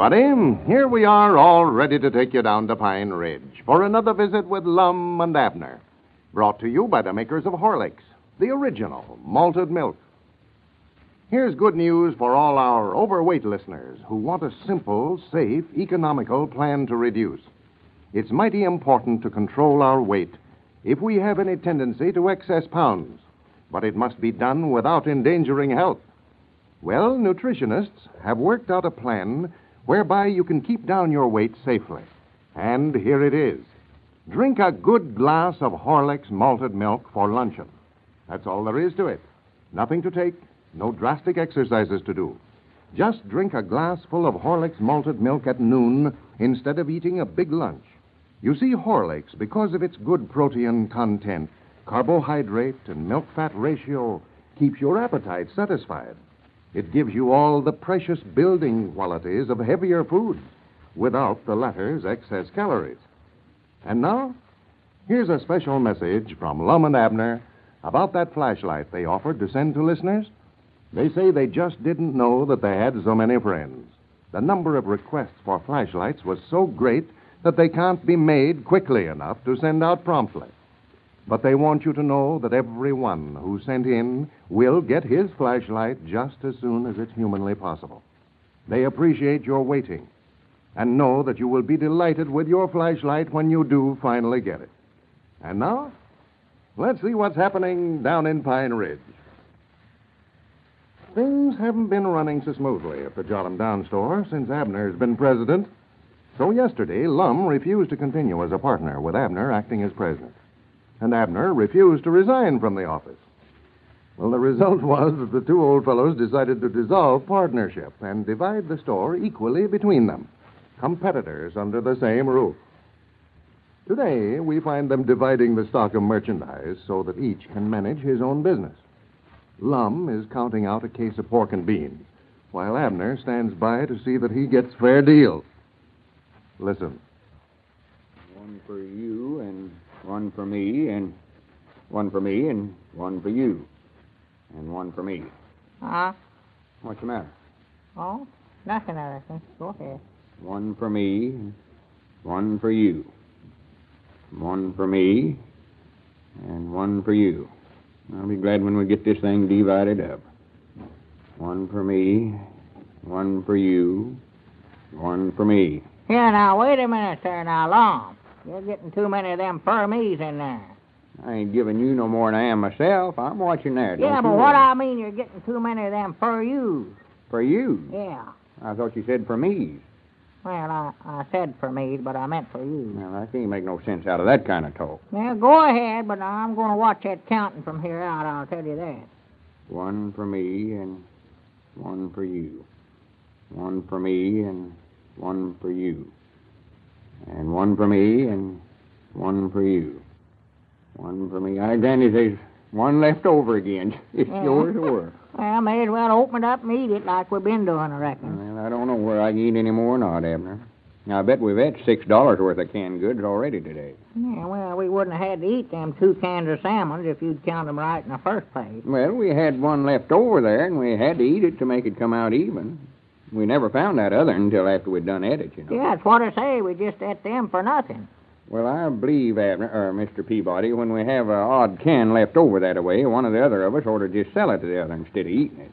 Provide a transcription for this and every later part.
everybody. Here we are, all ready to take you down to Pine Ridge for another visit with Lum and Abner. Brought to you by the makers of Horlicks, the original malted milk. Here's good news for all our overweight listeners who want a simple, safe, economical plan to reduce. It's mighty important to control our weight if we have any tendency to excess pounds, but it must be done without endangering health. Well, nutritionists have worked out a plan whereby you can keep down your weight safely. And here it is. Drink a good glass of Horlicks malted milk for luncheon. That's all there is to it. Nothing to take, no drastic exercises to do. Just drink a glass full of Horlicks malted milk at noon instead of eating a big lunch. You see, Horlicks, because of its good protein content, carbohydrate and milk-fat ratio, keeps your appetite satisfied. It gives you all the precious building qualities of heavier foods without the latter's excess calories. And now, here's a special message from Lum and Abner about that flashlight they offered to send to listeners. They say they just didn't know that they had so many friends. The number of requests for flashlights was so great that they can't be made quickly enough to send out promptly. But they want you to know that everyone who sent in will get his flashlight just as soon as it's humanly possible. They appreciate your waiting and know that you will be delighted with your flashlight when you do finally get it. And now, let's see what's happening down in Pine Ridge. Things haven't been running so smoothly at the Jot 'em Down store since Abner's been president. So yesterday, Lum refused to continue as a partner, with Abner acting as president. And Abner refused to resign from the office. Well, the result was that the two old fellows decided to dissolve partnership and divide the store equally between them, competitors under the same roof. Today, we find them dividing the stock of merchandise so that each can manage his own business. Lum is counting out a case of pork and beans, while Abner stands by to see that he gets fair deals. Listen. One for you, and one for me, and one for me, and one for you, and one for me. Huh? What's the matter? Oh, nothing, I reckon. Go ahead. One for me, and one for you. One for me, and one for you. I'll be glad when we get this thing divided up. One for me, one for you, one for me. Here, now, wait a minute there now, Lum. You're getting too many of them fur me's in there. I ain't giving you no more than I am myself. I'm watching that. Yeah, don't but you what worry. I mean, you're getting too many of them fur you's. For you? Yeah. I thought you said for me. Well, I said for me, but I meant for you. Well, I can't make no sense out of that kind of talk. Now, go ahead, but I'm going to watch that counting from here out, I'll tell you that. One for me and one for you. One for me and one for you. And one for me and one for you. One for me. I granny, there's one left over again. It's yours or? Well, may as well open it up and eat it like we've been doing, I reckon. Well, I don't know where I can eat any more or not, Abner. Now, I bet we've had $6 worth of canned goods already today. Yeah, well, we wouldn't have had to eat them 2 cans of salmon if you'd count them right in the first place. Well, we had one left over there, and we had to eat it to make it come out even. We never found that other until after we'd done ate it, you know. Yeah, that's what I say. We just ate them for nothing. Well, I believe, Abner, or Mr. Peabody, when we have an odd can left over that way, one or the other of us ought to just sell it to the other instead of eating it.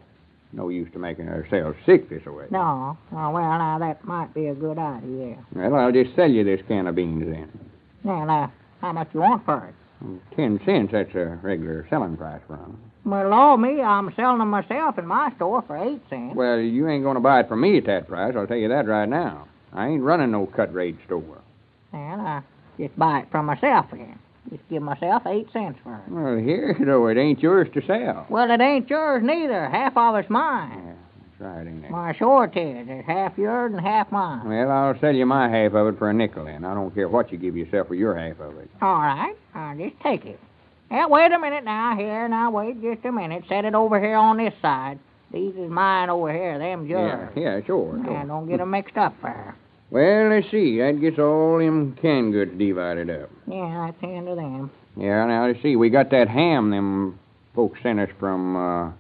No use to making ourselves sick this way. No. Oh, well, now, that might be a good idea. Well, I'll just sell you this can of beans then. Now, how much you want for it? 10 cents, that's a regular selling price for them. Well, Lord me, I'm selling them myself in my store for 8 cents. Well, you ain't going to buy it from me at that price, I'll tell you that right now. I ain't running no cut-rate store. Well, I just buy it from myself again. Just give myself 8 cents for it. Well, here, though, it ain't yours to sell. Well, it ain't yours neither. Half of it's mine. Yeah, that's right, ain't it? My sure it is. It's half yours and half mine. Well, I'll sell you my half of it for a nickel, then. I don't care what you give yourself for your half of it. All right. I'll just take it. Now, wait a minute now. Here, now, wait just a minute. Set it over here on this side. These is mine over here. Them's yours. Yeah, sure. Now, don't get 'em mixed up there. Well, let's see. That gets all them canned goods divided up. Yeah, that's the end of them. Yeah, now, let's see. We got that ham them folks sent us from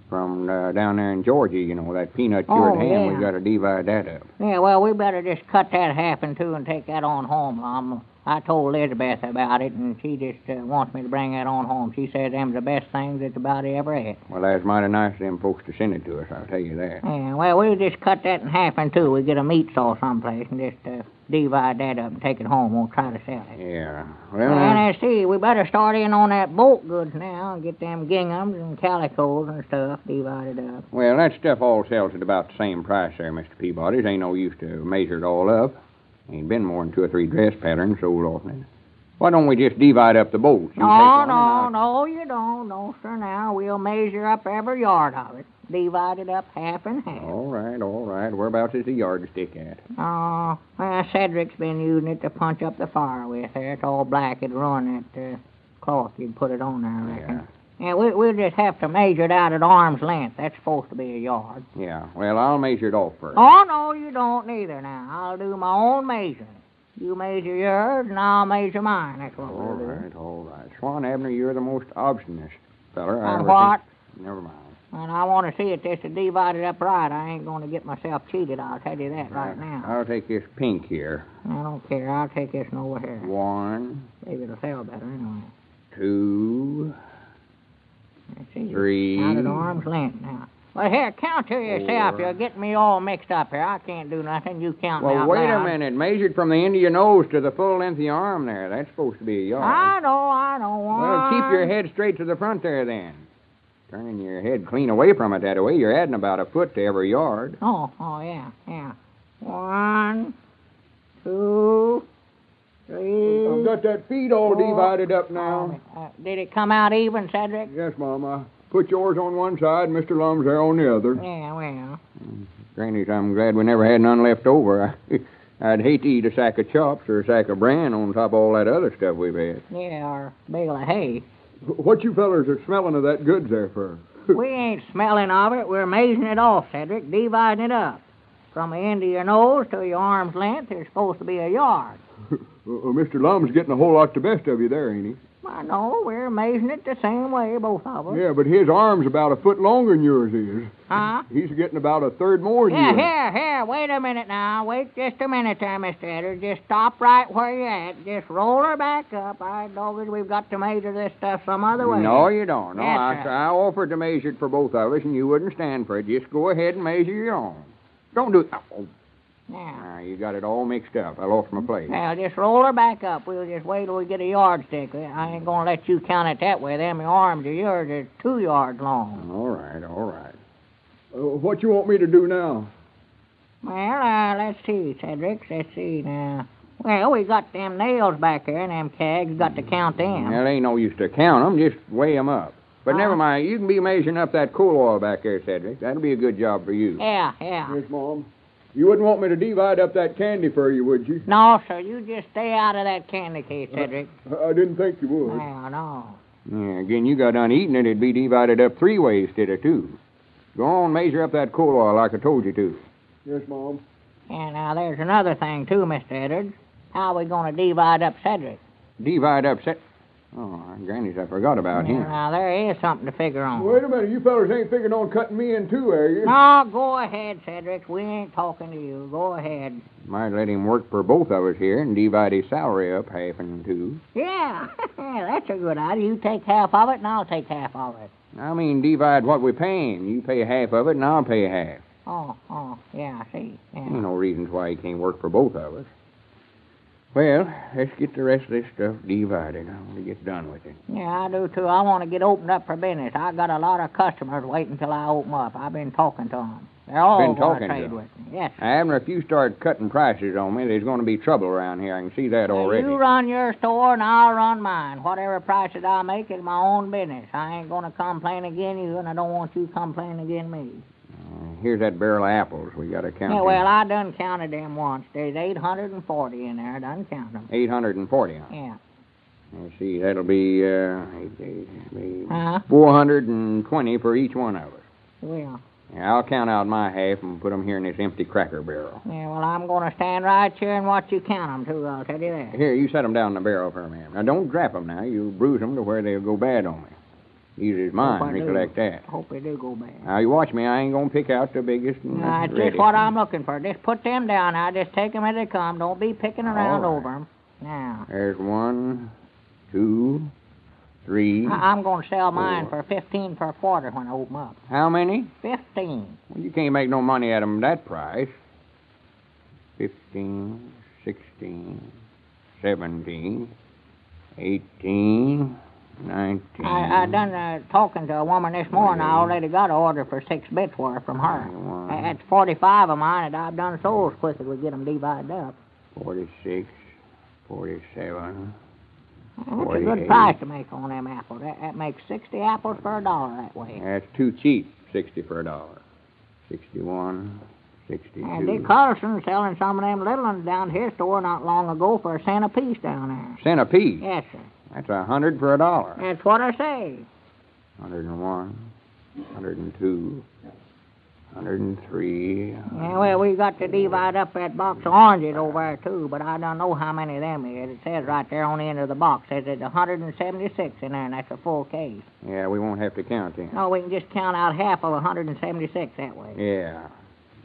From down there in Georgia, you know, that peanut-cured ham. yeah. We got to divide that up. Yeah, well, we better just cut that half in two and take that on home. I told Elizabeth about it, and she just wants me to bring that on home. She says them's the best things that the body ever ate. Well, that's mighty nice of them folks to send it to us, I'll tell you that. Yeah, well, we'll just cut that in half in two. We get a meat saw someplace and just divide that up and take it home. We'll try to sell it. Yeah. Well, let's see. We better start in on that bolt goods now and get them ginghams and calicos and stuff divided up. Well, that stuff all sells at about the same price there, Mr. Peabody. Ain't no use to measure it all up. Ain't been more than 2 or 3 dress patterns sold off it. Why don't we just divide up the bolts? No, you don't. No, sir, now. We'll measure up every yard of it. Divide it up half and half. All right. Whereabouts is the yardstick at? Oh, well, Cedric's been using it to punch up the fire with there. It's all black. It'd ruin that cloth. You'd put it on there, I reckon. Yeah, we'll just have to measure it out at arm's length. That's supposed to be a yard. Yeah, well, I'll measure it off first. Oh, no, you don't neither now. I'll do my own measuring. You measure yours, and I'll measure mine. That's what we'll do. All right. Swan Abner, you're the most obstinate feller I On ever what? seen. Never mind. And I want to see it just to divide it up right. I ain't going to get myself cheated, I'll tell you that right now. I'll take this pink here. I don't care. I'll take this one over here. 1. Maybe it'll sell better anyway. 2. Let's see. 3. Out at arm's length now. Well, here, count to yourself. 4. You're getting me all mixed up here. I can't do nothing. You count Well, out wait loud. a minute. Measured from the end of your nose to the full length of your arm there. That's supposed to be a yard. I know. Well, keep your head straight to the front there then. Turning your head clean away from it that way, you're adding about a foot to every yard. Oh, yeah. 1, 2, 3. I've got that feet all 4. divided up now. Did it come out even, Cedric? Yes, Mama. Put yours on one side, Mr. Lum's there on the other. Yeah, well. Granny, I'm glad we never had none left over. I'd hate to eat a sack of chops or a sack of bran on top of all that other stuff we've had. Yeah, or a bale of hay. What you fellers are smelling of that goods there for? We ain't smelling of it. We're measuring it off, Cedric, dividing it up. From the end of your nose to your arm's length, there's supposed to be a yard. Mr. Lum's getting a whole lot the best of you there, ain't he? I know. We're measuring it the same way, both of us. Yeah, but his arm's about a foot longer than yours is. Huh? He's getting about a third more than you. Here. Wait a minute now. Wait just a minute there, Mr. Edder. Just stop right where you're at. Just roll her back up. I know that we've got to measure this stuff some other way. No, you don't. No, Yes, sir. I offered to measure it for both of us, and you wouldn't stand for it. Just go ahead and measure your own. Don't do it. Oh. Yeah. You got it all mixed up. I lost my place. Now, just roll her back up. We'll just wait till we get a yardstick. I ain't going to let you count it that way. Them arms of yours are 2 yards long. All right. What you want me to do now? Well, let's see, Cedric. Let's see now. Well, we got them nails back there and them kegs. Got to count them. Well, ain't no use to count them. Just weigh them up. But never mind. You can be measuring up that coal oil back there, Cedric. That'll be a good job for you. Yeah. Yes, Mom. You wouldn't want me to divide up that candy for you, would you? No, sir. You just stay out of that candy case, Cedric. I didn't think you would. Well, no. Yeah, again, you got done eating it, it'd be divided up 3 ways instead of 2. Go on, measure up that coal oil like I told you to. Yes, Mom. And now there's another thing, too, Mr. Eddard. How are we going to divide up Cedric? Divide up Oh, Granny's, I forgot about him. Now, there is something to figure on. Wait a minute, you fellas ain't figuring on cutting me in two, are you? No, go ahead, Cedric. We ain't talking to you. Go ahead. Might let him work for both of us here and divide his salary up half and 2. Yeah, that's a good idea. You take half of it, and I'll take half of it. I mean, divide what we're paying. You pay half of it, and I'll pay half. Oh, yeah, I see. Yeah. Ain't no reasons why he can't work for both of us. Well, let's get the rest of this stuff divided. I want to get done with it. Yeah, I do, too. I want to get opened up for business. I got a lot of customers waiting till I open up. I've been talking to them. They're all going to trade with me. Yes, sir. Abner, if you start cutting prices on me, there's going to be trouble around here. I can see that already. You run your store, and I'll run mine. Whatever prices I make is my own business. I ain't going to complain again you, and I don't want you complaining again me. Here's that barrel of apples. We got to count Yeah, them. well, I done counted them once. There's 840 in there. I done count them. 840, huh? Yeah. Let's see, that'll be 420 for each one of us. Well. Yeah, I'll count out my half and put them here in this empty cracker barrel. Yeah, well, I'm going to stand right here and watch you count them, too. I'll tell you that. Here, you set them down in the barrel for me. Now, don't drop them now. You'll bruise them to where they'll go bad on me. These is mine, Hope I do. recollect that. Hope they do go bad. Now, you watch me. I ain't going to pick out the biggest and That's ready. just what I'm looking for. Just put them down now. Just take them as they come. Don't be picking around All right. over them. Now. There's 1, 2, 3. I'm going to sell mine for 15 per quarter when I open up. How many? 15. Well, you can't make no money at 'em that price. 15, 16, 17, 18, 19. I done talking to a woman this morning. I already got an order for 6 bits worth from her. 21. That's 45 of mine, and I've done so as quick as we get them divided up. 46, 47. That's a 48. good price to make on them apples. That makes 60 apples for $1 that way. That's too cheap, 60 for $1. 61, 62. And Dick Carlson selling some of them little ones down to his store not long ago for $1 a piece down there. Cent a piece? Yes, sir. That's 100 for $1. That's what I say. 101, 102, 103. Yeah, well, we got to divide up that box of oranges over there, too, but I don't know how many of them is. It says right there on the end of the box, says it's 176 in there, and that's a full case. Yeah, we won't have to count them. No, we can just count out half of 176 that way. Yeah.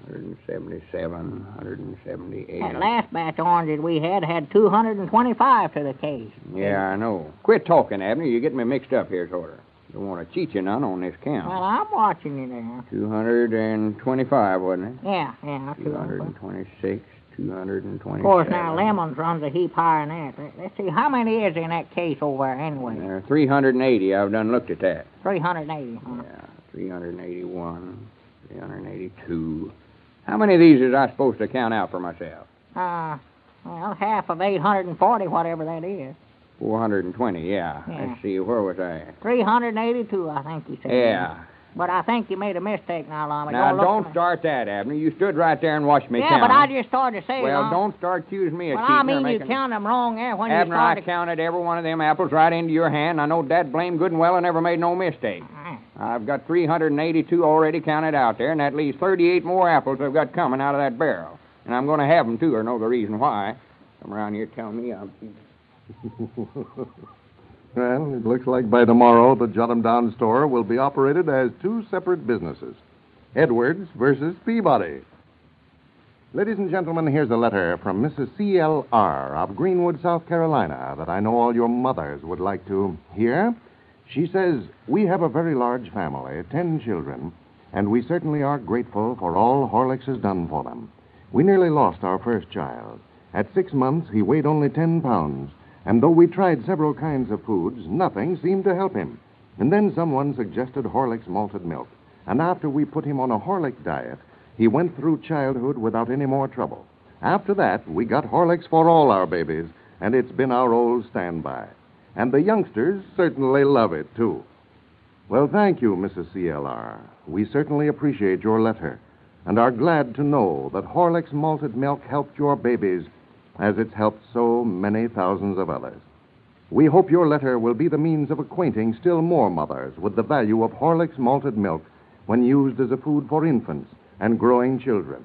177, 178. That last batch of oranges we had 225 to the case. Yeah, I know. Quit talking, Abner. You're getting me mixed up here, sort of. Don't want to cheat you none on this count. Well, I'm watching you there. 225, wasn't it? Yeah, 226, 227. Of course, now lemons runs a heap higher than that. Let's see, how many is in that case over there anyway? 380. I've done looked at that. 380, huh? Yeah, 381, 382. How many of these is I supposed to count out for myself? Well, half of 840, whatever that is. 420, yeah. Yeah. Let's see, where was I at? 382, I think you said. Yeah. But I think you made a mistake now, Lama. Now, look don't for me. start that, Abner. You stood right there and watched me Yeah, count. but I just started to say Well, Lama. don't start accusing me of Well, cheating. I or mean, you making... count them wrong there when Abner, you I started. counted every one of them apples right into your hand. I know that blame good and well I never made no mistake. I've got 382 already counted out there, and that leaves 38 more apples I've got coming out of that barrel. And I'm going to have them, too, or know the reason why. Come around here telling me I'm... Well, it looks like by tomorrow the Jot 'em Down store will be operated as 2 separate businesses. Edwards versus Peabody. Ladies and gentlemen, here's a letter from Mrs. C.L.R. of Greenwood, South Carolina, that I know all your mothers would like to hear. She says, we have a very large family, 10 children, and we certainly are grateful for all Horlicks has done for them. We nearly lost our first child. At 6 months, he weighed only 10 pounds, and though we tried several kinds of foods, nothing seemed to help him. And then someone suggested Horlicks malted milk, and after we put him on a Horlick diet, he went through childhood without any more trouble. After that, we got Horlicks for all our babies, and it's been our old standby. And the youngsters certainly love it, too. Well, thank you, Mrs. C.L.R. We certainly appreciate your letter and are glad to know that Horlicks malted milk helped your babies as it's helped so many thousands of others. We hope your letter will be the means of acquainting still more mothers with the value of Horlicks malted milk when used as a food for infants and growing children.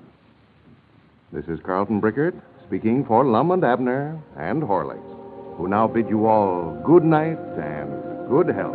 This is Carlton Brickert speaking for Lum and Abner and Horlicks, who now bid you all good night and good health.